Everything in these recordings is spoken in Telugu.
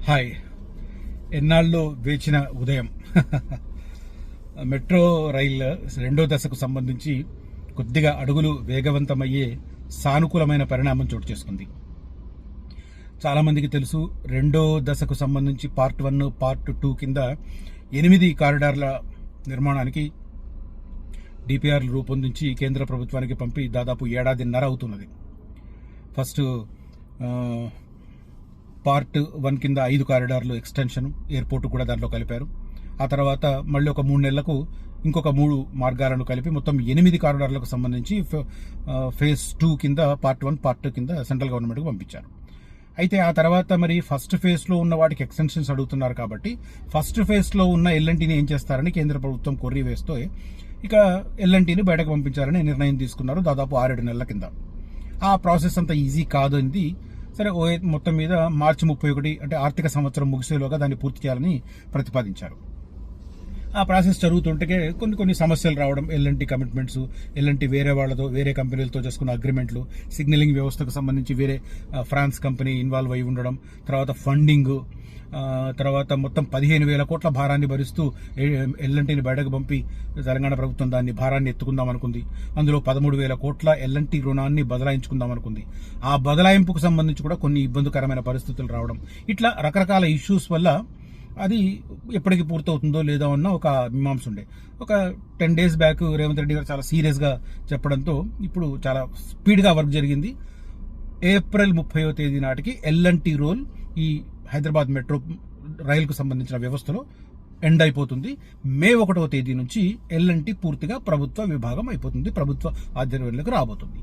హాయ్. ఎన్నాళ్ళు వేచిన ఉదయం. మెట్రో రైలు రెండో దశకు సంబంధించి కొద్దిగా అడుగులు వేగవంతమయ్యే సానుకూలమైన పరిణామం చోటు చేసుకుంది. చాలా మందికి తెలుసు, రెండో దశకు సంబంధించి పార్ట్ 1, పార్ట్ 2 కింద 8 కారిడార్ల నిర్మాణానికి డిపిఆర్లు రూపొందించి కేంద్ర ప్రభుత్వానికి పంపి దాదాపు ఏడాదిన్నర అవుతున్నది. ఫస్ట్ పార్ట్ 1 కింద 5 కారిడార్లు ఎక్స్టెన్షన్, ఎయిర్పోర్ట్ కూడా దాంట్లో కలిపారు. ఆ తర్వాత మళ్ళీ ఒక 3 నెలలకు ఇంకొక 3 మార్గాలను కలిపి మొత్తం 8 కారిడార్లకు సంబంధించి ఫేజ్ 2 కింద పార్ట్ 1, పార్ట్ 2 కింద సెంట్రల్ గవర్నమెంట్కి పంపించారు. అయితే ఆ తర్వాత మరి ఫస్ట్ ఫేజ్లో ఉన్న వాటికి ఎక్స్టెన్షన్స్ అడుగుతున్నారు కాబట్టి ఫస్ట్ ఫేజ్లో ఉన్న ఎల్ఎన్టీని ఏం చేస్తారని కేంద్ర ప్రభుత్వం కొర్రీ వేస్తూ ఇక ఎల్ఎన్టీని బయటకు పంపించారని నిర్ణయం తీసుకున్నారు దాదాపు 6-7 నెలల కింద. ఆ ప్రాసెస్ అంత ఈజీ కాదంది. సరే, మొత్తం మీద మార్చి 31 అంటే ఆర్థిక సంవత్సరం ముగిసేలోగా దాన్ని పూర్తి చేయాలని ప్రతిపాదించారు. ఆ ప్రాసెస్ జరుగుతుంటే కొన్ని సమస్యలు రావడం, ఎల్ఎన్టీ కమిట్మెంట్స్, ఎల్ఎన్టీ వేరే వాళ్ళతో, వేరే కంపెనీలతో చేసుకున్న అగ్రిమెంట్లు, సిగ్నలింగ్ వ్యవస్థకు సంబంధించి వేరే ఫ్రాన్స్ కంపెనీ ఇన్వాల్వ్ అయి ఉండడం, తర్వాత ఫండింగ్, తర్వాత మొత్తం 15,000 కోట్ల భారాన్ని భరిస్తూ ఎల్ఎన్టీని బయటకు పంపి తెలంగాణ ప్రభుత్వం దాన్ని భారాన్ని ఎత్తుకుందాం అనుకుంది. అందులో 13,000 కోట్ల ఎల్ఎన్టీ రుణాన్ని బదలాయించుకుందాం అనుకుంది. ఆ బదలాయింపుకు సంబంధించి కూడా కొన్ని ఇబ్బందికరమైన పరిస్థితులు రావడం, ఇట్లా రకరకాల ఇష్యూస్ వల్ల అది ఎప్పటికి పూర్తవుతుందో లేదో అన్న ఒక మీమాంస ఉండే. ఒక 10 days బ్యాక్ రేవంత్ రెడ్డి గారు చాలా సీరియస్గా చెప్పడంతో ఇప్పుడు చాలా స్పీడ్గా వర్క్ జరిగింది. ఏప్రిల్ 30వ తేదీ నాటికి ఎల్ఎన్టీ రోల్ ఈ హైదరాబాద్ మెట్రో రైలుకు సంబంధించిన వ్యవస్థలో ఎండ్ అయిపోతుంది. మే 1వ తేదీ నుంచి ఎల్ఎన్టీ పూర్తిగా ప్రభుత్వ విభాగం అయిపోతుంది, ప్రభుత్వ ఆధ్వర్యంలోకి రాబోతుంది.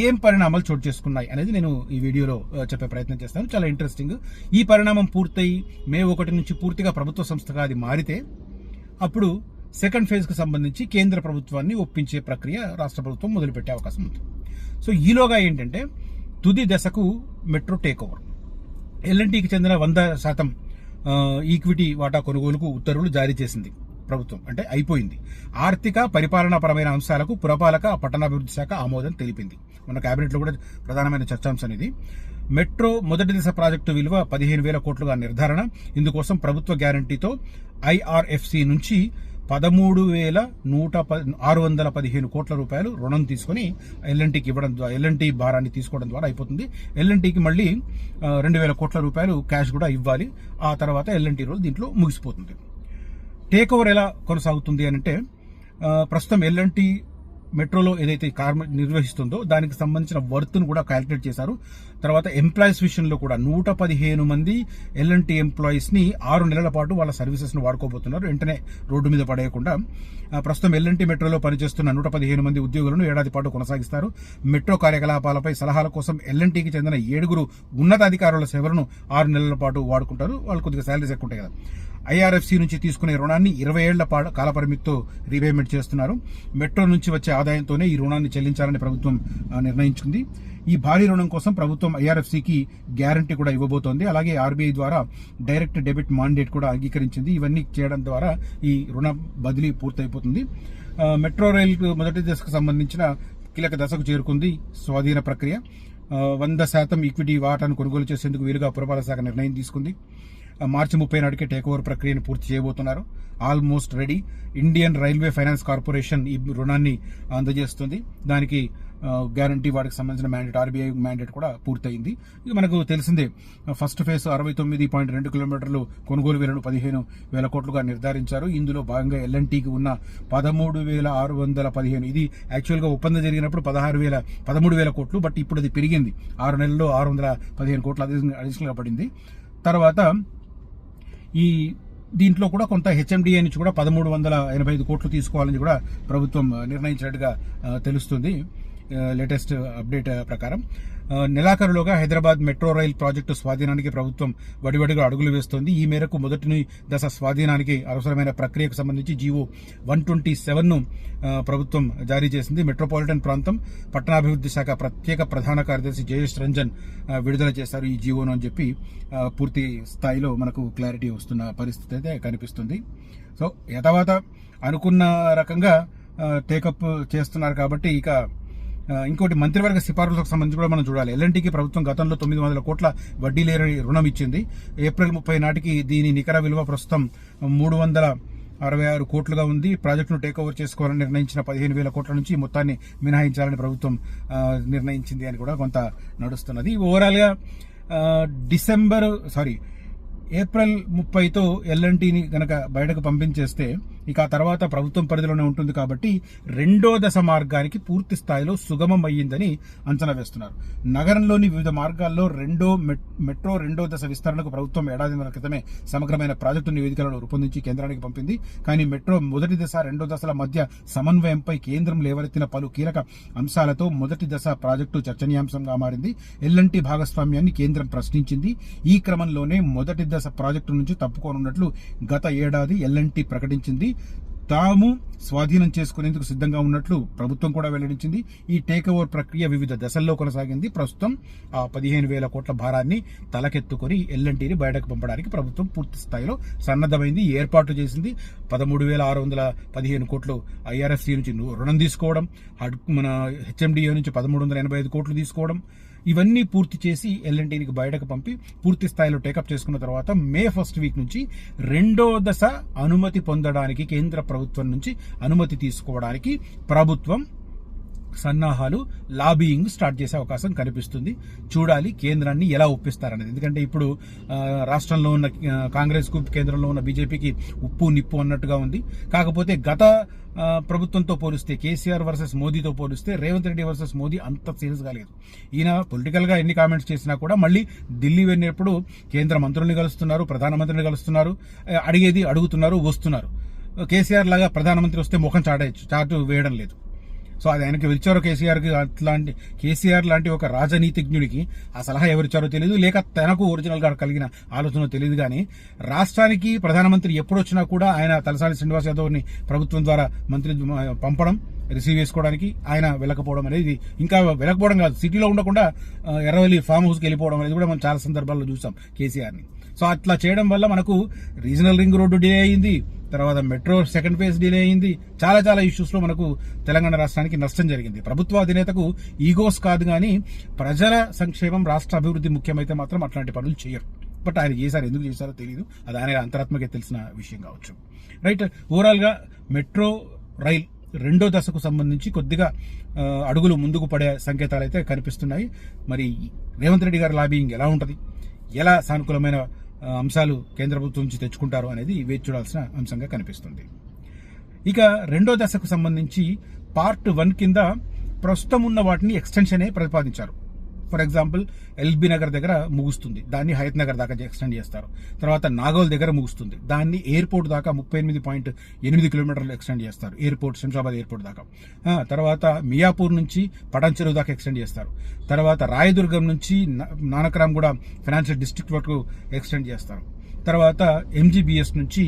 ఏం పరిణామాలు చోటు చేసుకున్నాయి అనేది నేను ఈ వీడియోలో చెప్పే ప్రయత్నం చేస్తాను. చాలా ఇంట్రెస్టింగ్. ఈ పరిణామం పూర్తయి మే 1 నుంచి పూర్తిగా ప్రభుత్వ సంస్థగా అది మారితే అప్పుడు సెకండ్ ఫేజ్కి సంబంధించి కేంద్ర ప్రభుత్వాన్ని ఒప్పించే ప్రక్రియ రాష్ట్ర ప్రభుత్వం మొదలుపెట్టే అవకాశం ఉంది. సో ఈలోగా ఏంటంటే తుది దశకు మెట్రో టేక్ ఓవర్. ఎల్ఎన్టీకి చెందిన 100% ఈక్విటీ వాటా కొనుగోలుకు ఉత్తర్వులు జారీ చేసింది ప్రభుత్వం, అంటే అయిపోయింది. ఆర్థిక పరిపాలనాపరమైన అంశాలకు పురపాలక పట్టణాభివృద్ధి శాఖ ఆమోదం తెలిపింది. మన కేబినెట్లో కూడా ప్రధానమైన చర్చాంశం ఇది. మెట్రో మొదటి దశ ప్రాజెక్టు విలువ 15,000 కోట్లుగా నిర్ధారణ. ఇందుకోసం ప్రభుత్వ గ్యారంటీతో ఐఆర్ఎఫ్సి నుంచి 13,615 కోట్ల రూపాయలు రుణం తీసుకుని ఎల్ఎన్టీకి ఇవ్వడం ద్వారా, ఎల్ఎన్టీ భారాన్ని తీసుకోవడం ద్వారా అయిపోతుంది. ఎల్ఎన్టీకి మళ్ళీ 2,000 కోట్ల రూపాయలు క్యాష్ కూడా ఇవ్వాలి. ఆ తర్వాత ఎల్ఎన్టీ రోల్ దీంట్లో ముగిసిపోతుంది. టేక్ ఓవర్ ఎలా కొనసాగుతుంది అని అంటే, ప్రస్తుతం ఎల్ఎన్టీ మెట్రోలో ఏదైతే నిర్వహిస్తుందో దానికి సంబంధించిన వర్త్ను కూడా క్యాలిక్యులేట్ చేశారు. తర్వాత ఎంప్లాయీస్ విషయంలో కూడా 115 మంది ఎల్ఎన్టీ ఎంప్లాయీస్ని 6 నెలల పాటు వాళ్ళ సర్వీసెస్ను వాడుకోబోతున్నారు, వెంటనే రోడ్డు మీద పడేయకుండా. ప్రస్తుతం ఎల్ఎన్టీ మెట్రోలో పనిచేస్తున్న 115 మంది ఉద్యోగులను ఏడాది పాటు కొనసాగిస్తారు. మెట్రో కార్యకలాపాలపై సలహాల కోసం ఎల్ఎన్టీకి చెందిన 7 ఉన్నతాధికారుల సేవలను 6 నెలల పాటు వాడుకుంటారు. వాళ్ళు కొద్దిగా శాలరీస్ ఎక్కువ ఉంటాయి కదా. ఐఆర్ఎఫ్సి నుంచి తీసుకునే రుణాన్ని 20 ఏళ్ల కాలపరిమితితో రీపేమెంట్ చేస్తున్నారు. మెట్రో నుంచి వచ్చే ఆదాయంతోనే ఈ రుణాన్ని చెల్లించాలని ప్రభుత్వం నిర్ణయించుకుంది. ఈ భారీ రుణం కోసం ప్రభుత్వం ఐఆర్ఎఫ్సికి గ్యారంటీ కూడా ఇవ్వబోతోంది. అలాగే ఆర్బీఐ ద్వారా డైరెక్ట్ డెబిట్ మాండేట్ కూడా అంగీకరించింది. ఇవన్నీ చేయడం ద్వారా ఈ రుణ బదిలీ పూర్తయిపోతుంది. మెట్రో రైలు మొదటి దశకు సంబంధించిన కీలక దశకు చేరుకుంది స్వాధీన ప్రక్రియ. 100% ఈక్విటీ వాటాను కొనుగోలు చేసేందుకు వీలుగా పురపాలక శాఖ నిర్ణయం తీసుకుంది. మార్చి 30 నాటికి టేక్ ఓవర్ ప్రక్రియను పూర్తి చేయబోతున్నారు. Almost ready. Indian railway finance corporation ఈ రుణాన్ని అందజేస్తుంది. దానికి గ్యారంటీ వాటికి సంబంధించిన మ్యాండేట్, ఆర్బీఐ మ్యాండేట్ కూడా పూర్తయింది. ఇది మనకు తెలిసిందే. ఫస్ట్ ఫేజ్ 69.2 కిలోమీటర్లు కొనుగోలు విలువను 15,000 కోట్లుగా నిర్ధారించారు. ఇందులో భాగంగా ఎల్ఎన్టీకి ఉన్న 13,615, ఇది యాక్చువల్గా ఒప్పందం జరిగినప్పుడు 13,000 కోట్లు, బట్ ఇప్పుడు అది పెరిగింది. 6 నెలల్లో 615 కోట్లు అడిషనల్గా పడింది. తర్వాత ఈ దీంట్లో కూడా కొంత హెచ్ఎండిఏ నుంచి కూడా 1,385 కోట్లు తీసుకోవాలని కూడా ప్రభుత్వం నిర్ణయించినట్టుగా తెలుస్తుంది. లేటెస్ట్ అప్డేట్ ప్రకారం నెలాఖరులోగా హైదరాబాద్ మెట్రో రైల్ ప్రాజెక్టు స్వాధీనానికి ప్రభుత్వం వడివడిగా అడుగులు వేస్తోంది. ఈ మేరకు మొదటి దశ స్వాధీనానికి అవసరమైన ప్రక్రియకు సంబంధించి జీవో 127ను ప్రభుత్వం జారీ చేసింది. మెట్రోపాలిటన్ ప్రాంతం పట్టణాభివృద్ధి శాఖ ప్రత్యేక ప్రధాన కార్యదర్శి జయేష్ రంజన్ విడుదల చేశారు ఈ జీవోను అని చెప్పి పూర్తి స్థాయిలో మనకు క్లారిటీ వస్తున్న పరిస్థితి అయితే కనిపిస్తుంది. సో యథావత అనుకున్న రకంగా టేకప్ చేస్తున్నారు కాబట్టి ఇక ఇంకోటి మంత్రివర్గ సిఫారసులకు సంబంధించి కూడా మనం చూడాలి. ఎల్ఎన్టీకి ప్రభుత్వం గతంలో 900 కోట్ల వడ్డీ లేని రుణం ఇచ్చింది. ఏప్రిల్ 30 నాటికి దీని నికర విలువ ప్రస్తుతం 366 కోట్లుగా ఉంది. ప్రాజెక్టును టేక్ ఓవర్ చేసుకోవాలని నిర్ణయించిన 15,000 కోట్ల నుంచి ఈ మొత్తాన్ని మినహాయించాలని ప్రభుత్వం నిర్ణయించింది అని కూడా కొంత నడుస్తున్నది. ఓవరాల్ గా ఏప్రిల్ 30తో ఎల్ఎన్టీని గనక బయటకు పంపించేస్తే ఇక ఆ తర్వాత ప్రభుత్వం పరిధిలోనే ఉంటుంది కాబట్టి రెండో దశ మార్గానికి పూర్తి స్థాయిలో సుగమం అయ్యిందని అంచనా వేస్తున్నారు. నగరంలోని వివిధ మార్గాల్లో మెట్రో రెండో దశ విస్తరణకు ప్రభుత్వం ఏడాదిన్నర క్రితమే సమగ్రమైన ప్రాజెక్టు నివేదికలను రూపొందించి కేంద్రానికి పంపింది. కానీ మెట్రో మొదటి దశ రెండో దశల మధ్య సమన్వయంపై కేంద్రం లేవనెత్తిన పలు కీలక అంశాలతో మొదటి దశ ప్రాజెక్టు చర్చనీయాంశంగా మారింది. ఎల్ఎన్టీ భాగస్వామ్యాన్ని కేంద్రం ప్రశ్నించింది. ఈ క్రమంలోనే మొదటి దశ ప్రాజెక్టు నుంచి తప్పుకోనున్నట్లు గత ఏడాది ఎల్ఎన్టీ ప్రకటించింది. తాము స్వాధీనం చేసుకునేందుకు సిద్ధంగా ఉన్నట్లు ప్రభుత్వం కూడా వెల్లడించింది. ఈ టేక్ ఓవర్ ప్రక్రియ వివిధ దశల్లో కొనసాగింది. ప్రస్తుతం ఆ 15,000 కోట్ల భారాన్ని తలకెత్తుకుని ఎల్ఎన్టీని బయటకు పంపడానికి ప్రభుత్వం పూర్తి స్థాయిలో సన్నద్దమైంది. ఏర్పాట్లు చేసింది. 13,615 కోట్లు ఐఆర్ఎఫ్సి నుంచి రుణం తీసుకోవడం, మన హెచ్ఎండిఏ నుంచి 1,385 కోట్లు తీసుకోవడం, ఇవన్నీ పూర్తి చేసి ఎల్ఎన్టీకి బయటకు పంపి పూర్తి స్థాయిలో టేకప్ చేసుకున్న తర్వాత మే 1st వీక్ నుంచి రెండో దశ అనుమతి పొందడానికి కేంద్ర ప్రభుత్వం నుంచి అనుమతి తీసుకోవడానికి ప్రభుత్వం సన్నాహాలు లాబీయింగ్ స్టార్ట్ చేసే అవకాశం కనిపిస్తుంది. చూడాలి కేంద్రాన్ని ఎలా ఒప్పిస్తారనేది. ఎందుకంటే ఇప్పుడు రాష్ట్రంలో ఉన్న కాంగ్రెస్ కు కేంద్రంలో ఉన్న బీజేపీకి ఉప్పు నిప్పు అన్నట్టుగా ఉంది. కాకపోతే గత ప్రభుత్వంతో పోలిస్తే కేసీఆర్ వర్సెస్ మోదీతో పోలిస్తే రేవంత్ రెడ్డి వర్సెస్ మోదీ అంత సీరియస్ గా లేదు. ఈయన పొలిటికల్ గా ఎన్ని కామెంట్స్ చేసినా కూడా మళ్ళీ ఢిల్లీ వెళ్ళినప్పుడు కేంద్ర మంత్రుల్ని కలుస్తున్నారు, ప్రధానమంత్రిని కలుస్తున్నారు, అడిగేది అడుగుతున్నారు, వస్తున్నారు. కేసీఆర్ లాగా ప్రధానమంత్రి వస్తే ముఖం చాటు వేయడం లేదు. సో అది ఆయనకి ఇచ్చారో కేసీఆర్ లాంటి ఒక రాజనీతిజ్ఞుడికి ఆ సలహా ఎవరిచ్చారో తెలియదు, లేక తనకు ఒరిజినల్ గా కలిగిన ఆలోచన తెలియదు. కానీ రాష్ట్రానికి ప్రధానమంత్రి ఎప్పుడు వచ్చినా కూడా ఆయన తలసాని శ్రీనివాస్ యాదవ్ ని ప్రభుత్వం ద్వారా మంత్రి పంపడం, రిసీవ్ చేసుకోవడానికి ఆయన వెళ్ళకపోవడం అనేది, ఇంకా వెళ్ళకపోవడం కాదు, సిటీలో ఉండకుండా ఎర్రవల్లి ఫామ్ హౌస్కి వెళ్ళిపోవడం అనేది కూడా మనం చాలా సందర్భాల్లో చూసాం కేసీఆర్ ని. సో అట్లా చేయడం వల్ల మనకు రీజనల్ రింగ్ రోడ్డు డిలే అయింది, తర్వాత మెట్రో సెకండ్ ఫేజ్ డిలే అయింది, చాలా ఇష్యూస్ లో మనకు తెలంగాణ రాష్ట్రానికి నష్టం జరిగింది. ప్రభుత్వ అధినేతకు ఈగోస్ కాదు కానీ ప్రజల సంక్షేమం, రాష్ట్ర అభివృద్ధి ముఖ్యమైతే మాత్రం అట్లాంటి పనులు చేయరు. బట్ ఆయన చేశారు, ఎందుకు చేశారో తెలియదు, అది ఆయన అంతరాత్మకే తెలిసిన విషయం కావచ్చు. రైట్, ఓవరాల్ గా మెట్రో రైల్ రెండో దశకు సంబంధించి కొద్దిగా అడుగులు ముందుకు పడే సంకేతాలు అయితే కనిపిస్తున్నాయి. మరి రేవంత్ రెడ్డి గారి లాబింగ్ ఎలా ఉంటది, ఎలా సానుకూలమైన అంశాలు కేంద్ర ప్రభుత్వం నుంచి తెచ్చుకుంటారు అనేది వేచి చూడాల్సిన అంశంగా కనిపిస్తుంది. ఇక రెండో దశకు సంబంధించి పార్ట్ 1 కింద ప్రస్తుతం ఉన్న వాటిని ఎక్స్టెన్షనే ప్రతిపాదించారు. ఫర్ ఎగ్జాంపుల్ ఎల్బీ నగర్ దగ్గర ముగుస్తుంది, దాన్ని హయత్ నగర్ దాకా ఎక్స్టెండ్ చేస్తారు. తర్వాత నాగోల్ దగ్గర ముగుస్తుంది, దాన్ని ఎయిర్పోర్ట్ దాకా 38.8 కిలోమీటర్లు ఎక్స్టెండ్ చేస్తారు, ఎయిర్పోర్ట్ శంషాబాద్ ఎయిర్పోర్ట్ దాకా. తర్వాత మియాపూర్ నుంచి పటాన్ చెరువు దాకా ఎక్స్టెండ్ చేస్తారు. తర్వాత రాయదుర్గం నుంచి నానక్రామ్గూడ ఫైనాన్షియల్ డిస్ట్రిక్ట్ వరకు ఎక్స్టెండ్ చేస్తారు. తర్వాత ఎంజీబీఎస్ నుంచి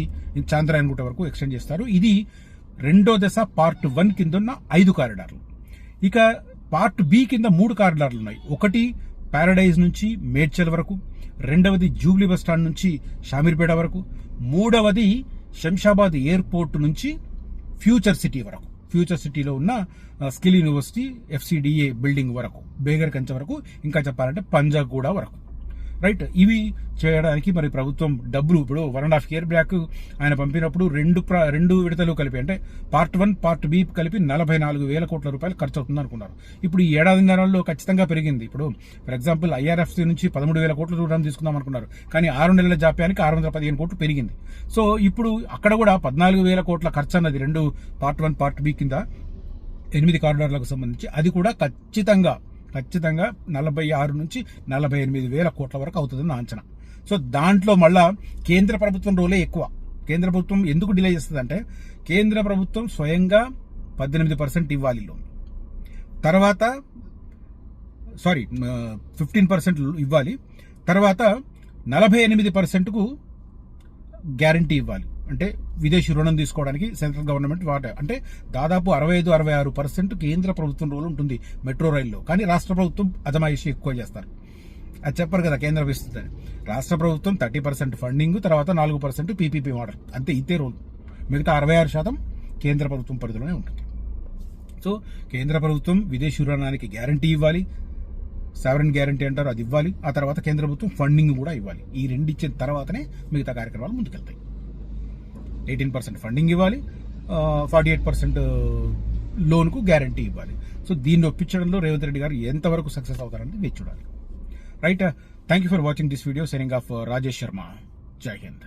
చాంద్రాయణగుట్ట వరకు ఎక్స్టెండ్ చేస్తారు. ఇది రెండో దశ పార్ట్ 1 కింద ఉన్న 5 కారిడార్లు. ఇక పార్ట్ బి కింద 3 కారిడార్లు ఉన్నాయి. ఒకటి ప్యారడైజ్ నుంచి మేడ్చల్ వరకు, రెండవది జూబ్లీ బస్ స్టాండ్ నుంచి షామీర్పేట వరకు, మూడవది శంషాబాద్ ఎయిర్పోర్ట్ నుంచి ఫ్యూచర్ సిటీ వరకు, ఫ్యూచర్ సిటీలో ఉన్న స్కిల్ యూనివర్సిటీ FCDA బిల్డింగ్ వరకు, బేగర్ కంచె వరకు, ఇంకా చెప్పాలంటే పంజాగూడ వరకు. రైట్, ఇవి చేయడానికి మరి ప్రభుత్వం డబ్బులు ఇప్పుడు 1.5 year బ్యాక్ ఆయన పంపినప్పుడు రెండు విడతలు కలిపి, అంటే పార్ట్ 1 పార్ట్ బి కలిపి 44,000 కోట్ల రూపాయలు ఖర్చు అవుతుంది అనుకున్నారు. ఇప్పుడు ఈ ఏడాదిన్నరలో ఖచ్చితంగా పెరిగింది. ఇప్పుడు ఫర్ ఎగ్జాంపుల్ IRFC నుంచి 13,000 కోట్ల రుణం తీసుకుందాం అనుకున్నారు, కానీ 6 నెలల జాప్యానికి 615 కోట్లు పెరిగింది. సో ఇప్పుడు అక్కడ కూడా 14,000 కోట్ల ఖర్చు అన్నది రెండు పార్ట్ 1 పార్ట్ బి కింద 8 కారిడార్లకు సంబంధించి, అది కూడా ఖచ్చితంగా 46 నుంచి 48,000 కోట్ల వరకు అవుతుందని అంచనా. సో దాంట్లో మళ్ళా కేంద్ర ప్రభుత్వం రోలే ఎక్కువ. కేంద్ర ప్రభుత్వం ఎందుకు డిలే చేస్తుంది అంటే, కేంద్ర ప్రభుత్వం స్వయంగా 18% ఇవ్వాలి లోన్, తర్వాత 15% ఇవ్వాలి, తర్వాత 48%కు గ్యారంటీ ఇవ్వాలి. అంటే విదేశీ రుణం తీసుకోవడానికి సెంట్రల్ గవర్నమెంట్ అంటే దాదాపు 65-66% కేంద్ర ప్రభుత్వం రోల్ ఉంటుంది మెట్రో రైల్లో. కానీ రాష్ట్ర ప్రభుత్వం అజమాయిషీ ఎక్కువ చేస్తారు. అది చెప్పరు కదా కేంద్ర ఇస్తుందని. రాష్ట్ర ప్రభుత్వం 30% ఫండింగ్, తర్వాత 4% PPP మోడల్, అంతే. ఇదే రోల్. మిగతా 66% కేంద్ర ప్రభుత్వం పరిధిలోనే ఉంటుంది. సో కేంద్ర ప్రభుత్వం విదేశీ రుణానికి గ్యారంటీ ఇవ్వాలి, సావరెన్ గ్యారంటీ అంటారు, అది ఇవ్వాలి. ఆ తర్వాత కేంద్ర ప్రభుత్వం ఫండింగ్ కూడా ఇవ్వాలి. ఈ రెండు ఇచ్చిన తర్వాతనే మిగతా కార్యక్రమాలు ముందుకెళ్తాయి. 18% ఫండింగ్ ఇవ్వాలి, 48% లోన్కు గ్యారంటీ ఇవ్వాలి. సో దీన్ని ఒప్పించడంలో రేవంత్ రెడ్డి గారు ఎంతవరకు సక్సెస్ అవుతారని వేచి చూడాలి. Right, thank you for watching this video. Signing off Rajesh Sharma. జై హింద్.